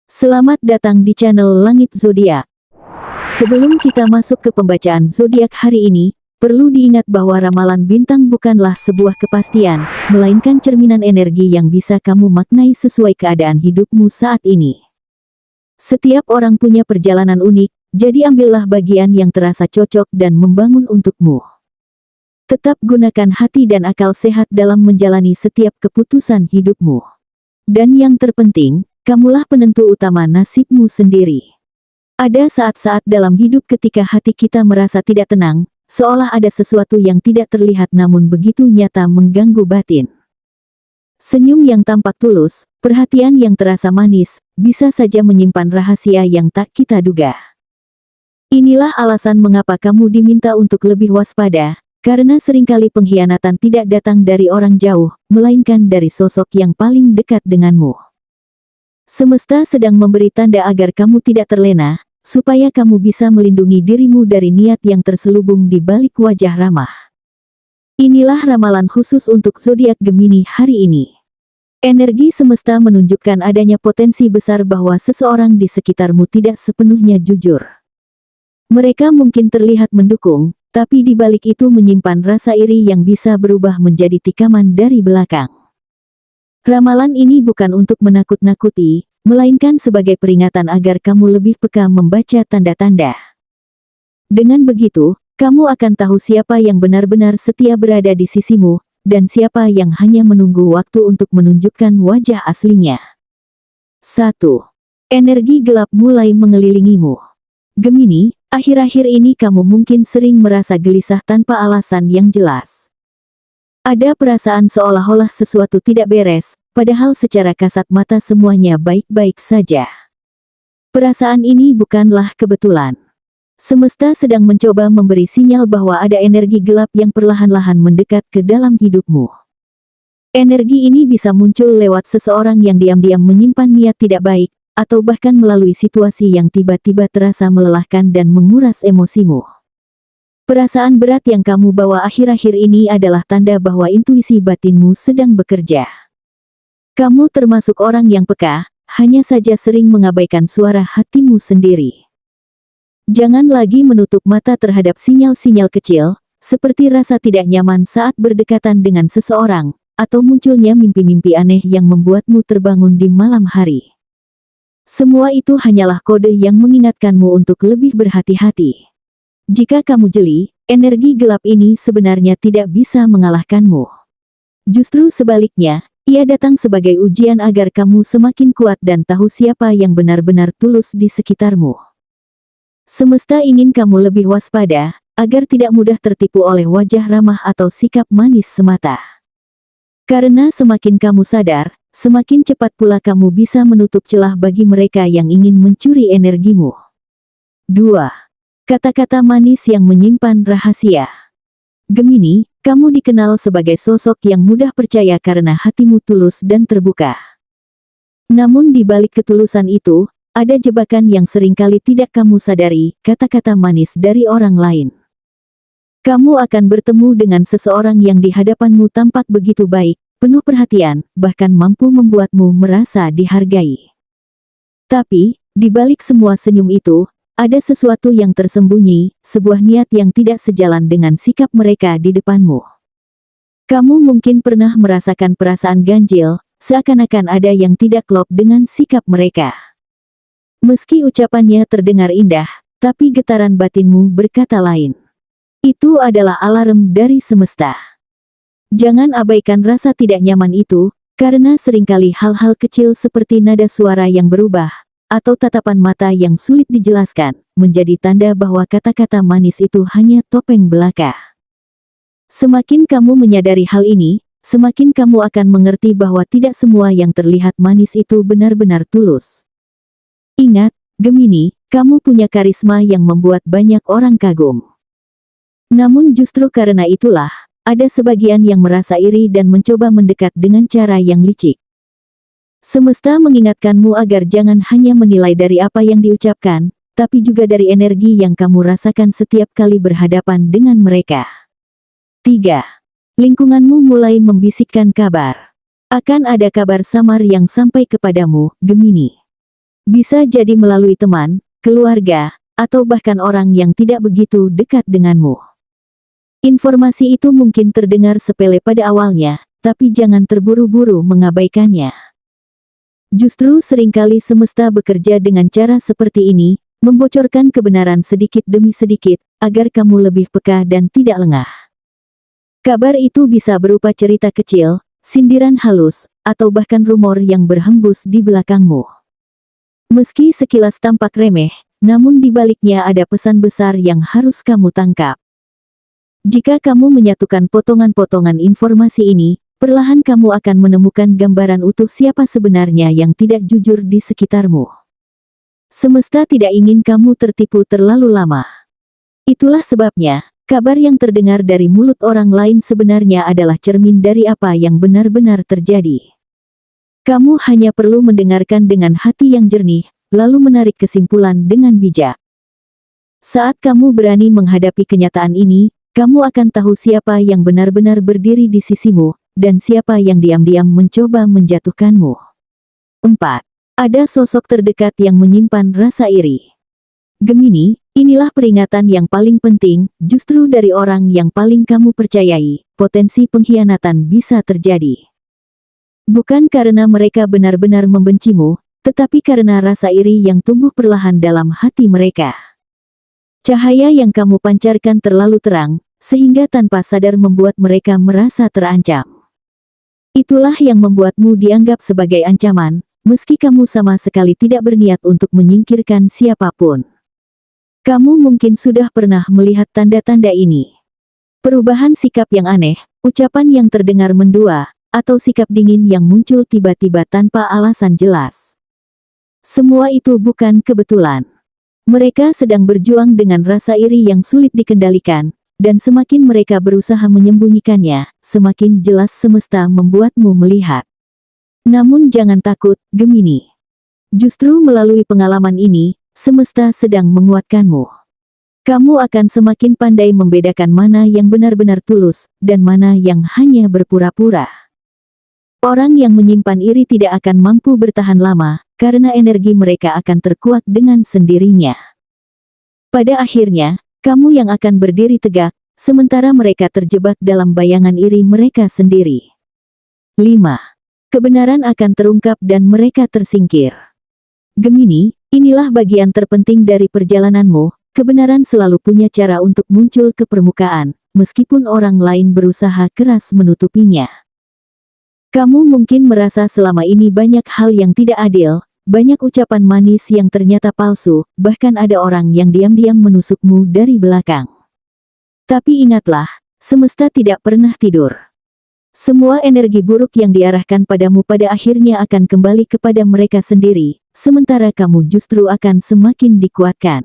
Selamat datang di channel Langit Zodiak. Sebelum kita masuk ke pembacaan zodiak hari ini, perlu diingat bahwa ramalan bintang bukanlah sebuah kepastian, melainkan cerminan energi yang bisa kamu maknai sesuai keadaan hidupmu saat ini. Setiap orang punya perjalanan unik, jadi ambillah bagian yang terasa cocok dan membangun untukmu. Tetap gunakan hati dan akal sehat dalam menjalani setiap keputusan hidupmu. Dan yang terpenting, kamulah penentu utama nasibmu sendiri. Ada saat-saat dalam hidup ketika hati kita merasa tidak tenang, seolah ada sesuatu yang tidak terlihat namun begitu nyata mengganggu batin. Senyum yang tampak tulus, perhatian yang terasa manis, bisa saja menyimpan rahasia yang tak kita duga. Inilah alasan mengapa kamu diminta untuk lebih waspada, karena seringkali pengkhianatan tidak datang dari orang jauh, melainkan dari sosok yang paling dekat denganmu. Semesta sedang memberi tanda agar kamu tidak terlena, supaya kamu bisa melindungi dirimu dari niat yang terselubung di balik wajah ramah. Inilah ramalan khusus untuk zodiak Gemini hari ini. Energi semesta menunjukkan adanya potensi besar bahwa seseorang di sekitarmu tidak sepenuhnya jujur. Mereka mungkin terlihat mendukung, tapi di balik itu menyimpan rasa iri yang bisa berubah menjadi tikaman dari belakang. Ramalan ini bukan untuk menakut-nakuti, melainkan sebagai peringatan agar kamu lebih peka membaca tanda-tanda. Dengan begitu, kamu akan tahu siapa yang benar-benar setia berada di sisimu, dan siapa yang hanya menunggu waktu untuk menunjukkan wajah aslinya. 1. Energi gelap mulai mengelilingimu. Gemini, akhir-akhir ini kamu mungkin sering merasa gelisah tanpa alasan yang jelas. Ada perasaan seolah-olah sesuatu tidak beres, padahal secara kasat mata semuanya baik-baik saja. Perasaan ini bukanlah kebetulan. Semesta sedang mencoba memberi sinyal bahwa ada energi gelap yang perlahan-lahan mendekat ke dalam hidupmu. Energi ini bisa muncul lewat seseorang yang diam-diam menyimpan niat tidak baik, atau bahkan melalui situasi yang tiba-tiba terasa melelahkan dan menguras emosimu. Perasaan berat yang kamu bawa akhir-akhir ini adalah tanda bahwa intuisi batinmu sedang bekerja. Kamu termasuk orang yang peka, hanya saja sering mengabaikan suara hatimu sendiri. Jangan lagi menutup mata terhadap sinyal-sinyal kecil, seperti rasa tidak nyaman saat berdekatan dengan seseorang, atau munculnya mimpi-mimpi aneh yang membuatmu terbangun di malam hari. Semua itu hanyalah kode yang mengingatkanmu untuk lebih berhati-hati. Jika kamu jeli, energi gelap ini sebenarnya tidak bisa mengalahkanmu. Justru sebaliknya, ia datang sebagai ujian agar kamu semakin kuat dan tahu siapa yang benar-benar tulus di sekitarmu. Semesta ingin kamu lebih waspada, agar tidak mudah tertipu oleh wajah ramah atau sikap manis semata. Karena semakin kamu sadar, semakin cepat pula kamu bisa menutup celah bagi mereka yang ingin mencuri energimu. 2. Kata-kata manis yang menyimpan rahasia. Gemini, kamu dikenal sebagai sosok yang mudah percaya karena hatimu tulus dan terbuka. Namun di balik ketulusan itu, ada jebakan yang seringkali tidak kamu sadari, kata-kata manis dari orang lain. Kamu akan bertemu dengan seseorang yang di hadapanmu tampak begitu baik, penuh perhatian, bahkan mampu membuatmu merasa dihargai. Tapi, di balik semua senyum itu, ada sesuatu yang tersembunyi, sebuah niat yang tidak sejalan dengan sikap mereka di depanmu. Kamu mungkin pernah merasakan perasaan ganjil, seakan-akan ada yang tidak klop dengan sikap mereka. Meski ucapannya terdengar indah, tapi getaran batinmu berkata lain. Itu adalah alarm dari semesta. Jangan abaikan rasa tidak nyaman itu, karena seringkali hal-hal kecil seperti nada suara yang berubah, atau tatapan mata yang sulit dijelaskan, menjadi tanda bahwa kata-kata manis itu hanya topeng belaka. Semakin kamu menyadari hal ini, semakin kamu akan mengerti bahwa tidak semua yang terlihat manis itu benar-benar tulus. Ingat, Gemini, kamu punya karisma yang membuat banyak orang kagum. Namun justru karena itulah, ada sebagian yang merasa iri dan mencoba mendekat dengan cara yang licik. Semesta mengingatkanmu agar jangan hanya menilai dari apa yang diucapkan, tapi juga dari energi yang kamu rasakan setiap kali berhadapan dengan mereka. 3. Lingkunganmu mulai membisikkan kabar. Akan ada kabar samar yang sampai kepadamu, Gemini. Bisa jadi melalui teman, keluarga, atau bahkan orang yang tidak begitu dekat denganmu. Informasi itu mungkin terdengar sepele pada awalnya, tapi jangan terburu-buru mengabaikannya. Justru seringkali semesta bekerja dengan cara seperti ini, membocorkan kebenaran sedikit demi sedikit, agar kamu lebih peka dan tidak lengah. Kabar itu bisa berupa cerita kecil, sindiran halus, atau bahkan rumor yang berhembus di belakangmu. Meski sekilas tampak remeh, namun di baliknya ada pesan besar yang harus kamu tangkap. Jika kamu menyatukan potongan-potongan informasi ini, perlahan kamu akan menemukan gambaran utuh siapa sebenarnya yang tidak jujur di sekitarmu. Semesta tidak ingin kamu tertipu terlalu lama. Itulah sebabnya, kabar yang terdengar dari mulut orang lain sebenarnya adalah cermin dari apa yang benar-benar terjadi. Kamu hanya perlu mendengarkan dengan hati yang jernih, lalu menarik kesimpulan dengan bijak. Saat kamu berani menghadapi kenyataan ini, kamu akan tahu siapa yang benar-benar berdiri di sisimu, dan siapa yang diam-diam mencoba menjatuhkanmu. 4. Ada sosok terdekat yang menyimpan rasa iri. Gemini, inilah peringatan yang paling penting, justru dari orang yang paling kamu percayai, potensi pengkhianatan bisa terjadi. Bukan karena mereka benar-benar membencimu, tetapi karena rasa iri yang tumbuh perlahan dalam hati mereka. Cahaya yang kamu pancarkan terlalu terang, sehingga tanpa sadar membuat mereka merasa terancam. Itulah yang membuatmu dianggap sebagai ancaman, meski kamu sama sekali tidak berniat untuk menyingkirkan siapapun. Kamu mungkin sudah pernah melihat tanda-tanda ini. Perubahan sikap yang aneh, ucapan yang terdengar mendua, atau sikap dingin yang muncul tiba-tiba tanpa alasan jelas. Semua itu bukan kebetulan. Mereka sedang berjuang dengan rasa iri yang sulit dikendalikan, dan semakin mereka berusaha menyembunyikannya, semakin jelas semesta membuatmu melihat. Namun jangan takut, Gemini. Justru melalui pengalaman ini, semesta sedang menguatkanmu. Kamu akan semakin pandai membedakan mana yang benar-benar tulus, dan mana yang hanya berpura-pura. Orang yang menyimpan iri tidak akan mampu bertahan lama, karena energi mereka akan terkuak dengan sendirinya. Pada akhirnya, kamu yang akan berdiri tegak, sementara mereka terjebak dalam bayangan iri mereka sendiri. 5. Kebenaran akan terungkap dan mereka tersingkir. Gemini, inilah bagian terpenting dari perjalananmu, kebenaran selalu punya cara untuk muncul ke permukaan, meskipun orang lain berusaha keras menutupinya. Kamu mungkin merasa selama ini banyak hal yang tidak adil, banyak ucapan manis yang ternyata palsu, bahkan ada orang yang diam-diam menusukmu dari belakang. Tapi ingatlah, semesta tidak pernah tidur. Semua energi buruk yang diarahkan padamu pada akhirnya akan kembali kepada mereka sendiri, sementara kamu justru akan semakin dikuatkan.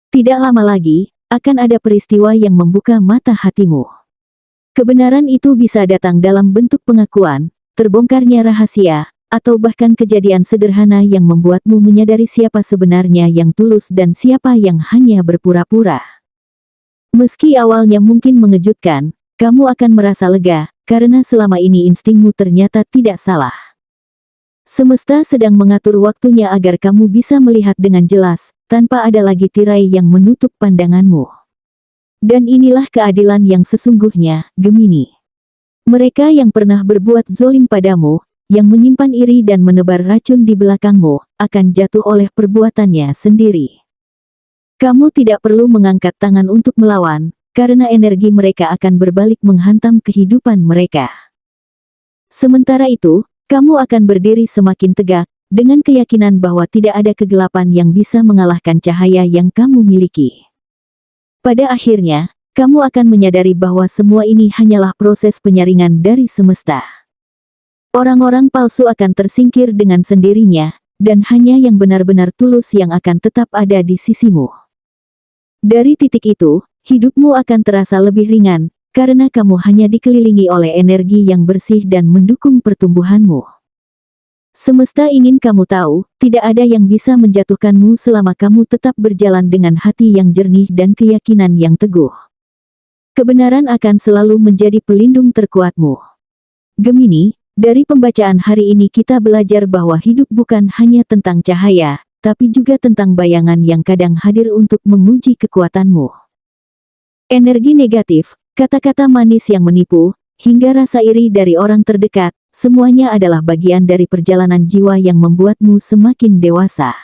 Tidak lama lagi, akan ada peristiwa yang membuka mata hatimu. Kebenaran itu bisa datang dalam bentuk pengakuan, terbongkarnya rahasia, atau bahkan kejadian sederhana yang membuatmu menyadari siapa sebenarnya yang tulus dan siapa yang hanya berpura-pura. Meski awalnya mungkin mengejutkan, kamu akan merasa lega, karena selama ini instingmu ternyata tidak salah. Semesta sedang mengatur waktunya agar kamu bisa melihat dengan jelas, tanpa ada lagi tirai yang menutup pandanganmu. Dan inilah keadilan yang sesungguhnya, Gemini. Mereka yang pernah berbuat zolim padamu, yang menyimpan iri dan menebar racun di belakangmu, akan jatuh oleh perbuatannya sendiri. Kamu tidak perlu mengangkat tangan untuk melawan, karena energi mereka akan berbalik menghantam kehidupan mereka. Sementara itu, kamu akan berdiri semakin tegak, dengan keyakinan bahwa tidak ada kegelapan yang bisa mengalahkan cahaya yang kamu miliki. Pada akhirnya, kamu akan menyadari bahwa semua ini hanyalah proses penyaringan dari semesta. Orang-orang palsu akan tersingkir dengan sendirinya, dan hanya yang benar-benar tulus yang akan tetap ada di sisimu. Dari titik itu, hidupmu akan terasa lebih ringan, karena kamu hanya dikelilingi oleh energi yang bersih dan mendukung pertumbuhanmu. Semesta ingin kamu tahu, tidak ada yang bisa menjatuhkanmu selama kamu tetap berjalan dengan hati yang jernih dan keyakinan yang teguh. Kebenaran akan selalu menjadi pelindung terkuatmu. Gemini, Dari pembacaan hari ini kita belajar bahwa hidup bukan hanya tentang cahaya, tapi juga tentang bayangan yang kadang hadir untuk menguji kekuatanmu. Energi negatif, kata-kata manis yang menipu, hingga rasa iri dari orang terdekat, semuanya adalah bagian dari perjalanan jiwa yang membuatmu semakin dewasa.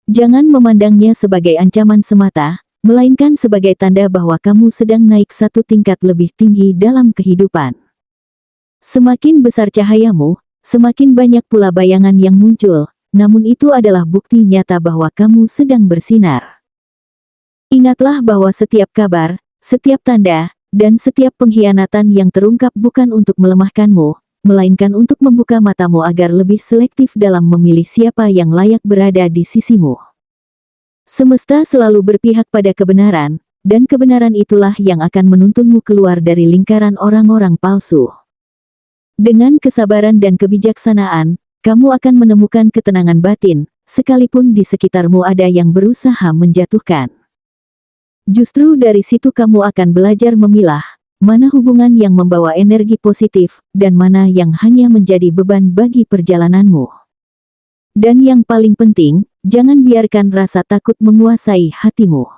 Jangan memandangnya sebagai ancaman semata, melainkan sebagai tanda bahwa kamu sedang naik satu tingkat lebih tinggi dalam kehidupan. Semakin besar cahayamu, semakin banyak pula bayangan yang muncul, namun itu adalah bukti nyata bahwa kamu sedang bersinar. Ingatlah bahwa setiap kabar, setiap tanda, dan setiap pengkhianatan yang terungkap bukan untuk melemahkanmu, melainkan untuk membuka matamu agar lebih selektif dalam memilih siapa yang layak berada di sisimu. Semesta selalu berpihak pada kebenaran, dan kebenaran itulah yang akan menuntunmu keluar dari lingkaran orang-orang palsu. Dengan kesabaran dan kebijaksanaan, kamu akan menemukan ketenangan batin, sekalipun di sekitarmu ada yang berusaha menjatuhkan. Justru dari situ kamu akan belajar memilah, mana hubungan yang membawa energi positif, dan mana yang hanya menjadi beban bagi perjalananmu. Dan yang paling penting, jangan biarkan rasa takut menguasai hatimu.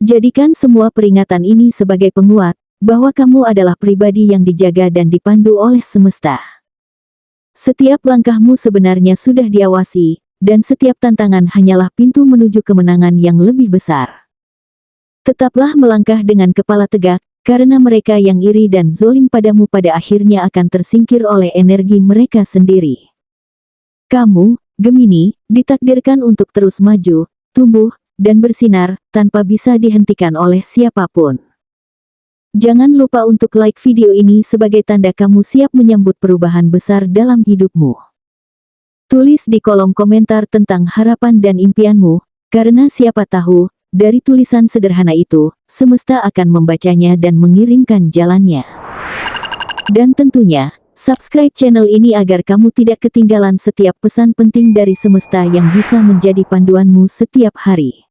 Jadikan semua peringatan ini sebagai penguat, bahwa kamu adalah pribadi yang dijaga dan dipandu oleh semesta. Setiap langkahmu sebenarnya sudah diawasi, dan setiap tantangan hanyalah pintu menuju kemenangan yang lebih besar. Tetaplah melangkah dengan kepala tegak, karena mereka yang iri dan zolim padamu pada akhirnya akan tersingkir oleh energi mereka sendiri. Kamu, Gemini, ditakdirkan untuk terus maju, tumbuh, dan bersinar, tanpa bisa dihentikan oleh siapapun. Jangan lupa untuk like video ini sebagai tanda kamu siap menyambut perubahan besar dalam hidupmu. Tulis di kolom komentar tentang harapan dan impianmu, karena siapa tahu, dari tulisan sederhana itu, semesta akan membacanya dan mengirimkan jalannya. Dan tentunya, subscribe channel ini agar kamu tidak ketinggalan setiap pesan penting dari semesta yang bisa menjadi panduanmu setiap hari.